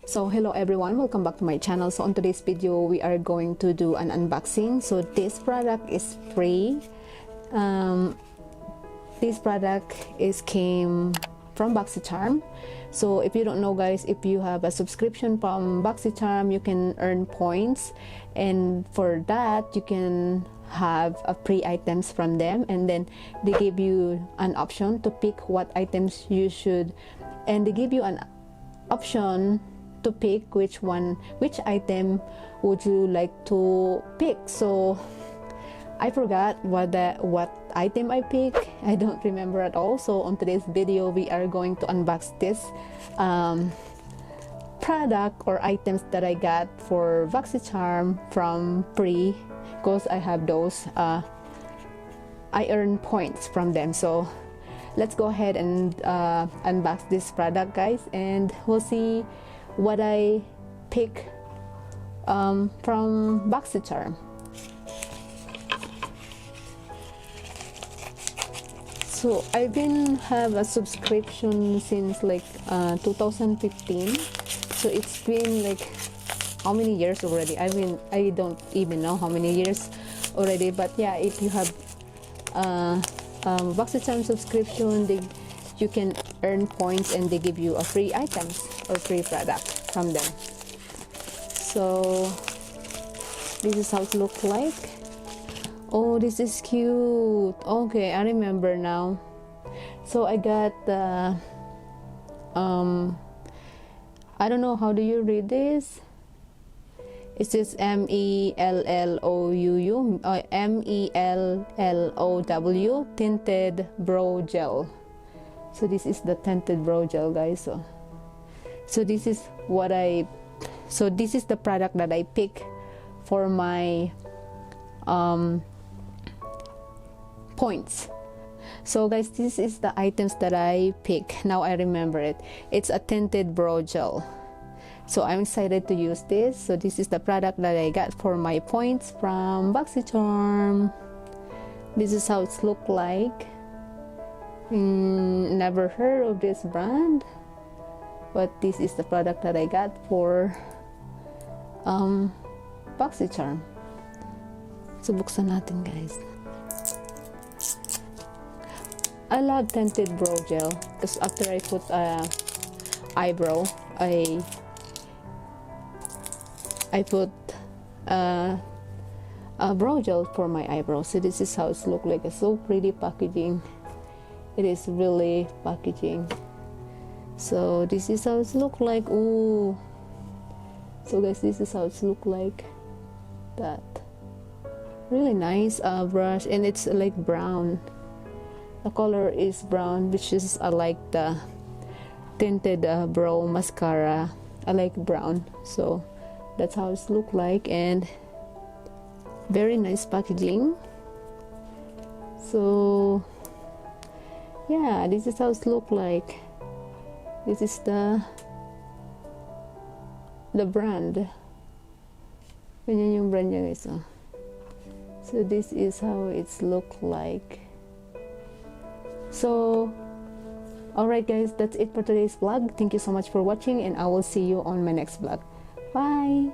So hello everyone, welcome back to my channel. So on today's video we are going to do an unboxing. So this product is free. This product came from Boxycharm. So if you don't know guys, if you have a subscription from Boxycharm, you can earn points, and for that you can have free items from them, and then they give you an option to pick what items you should, and they give you an option to pick which item would you like to pick. So I forgot what item I picked. I don't remember at all. So on today's video we are going to unbox this product or items that I got for Boxycharm from free, because I have those I earn points from them. So let's go ahead and unbox this product guys, and we'll see what I pick from Boxycharm. So I've been have a subscription since like 2015. So it's been like how many years already? I don't even know how many years already. But yeah, if you have Boxycharm subscription, you can earn points and they give you a free items or free product from them. So this is how it looks like. Oh, this is cute. Okay, I remember now. So I got the I don't know, how do you read this? It says MELLOW tinted brow gel. So this is the tinted brow gel guys. So this is this is the product that I pick for my points. So guys, this is the items that I pick. Now I remember it. It's a tinted brow gel. So I'm excited to use this. So this is the product that I got for my points from Boxycharm. This is how it's look like. Never heard of this brand, but this is the product that I got for Boxycharm. So buksan natin guys. I love tinted brow gel because after I put eyebrow, I put a brow gel for my eyebrows. So this is how it's look like. It's so pretty packaging. It is really packaging. So this is how it's look like. Ooh. So guys, this is how it's look like. That really nice brush, and it's like brown. The color is brown, which is I like the tinted brow mascara. I like brown, so that's how it's look like, and very nice packaging. So yeah, this is how it look like. This is the brand. Ganyan yung brand niya guys. So this is how it's look like. So alright guys, that's it for today's vlog. Thank you so much for watching, and I will see you on my next vlog. Bye.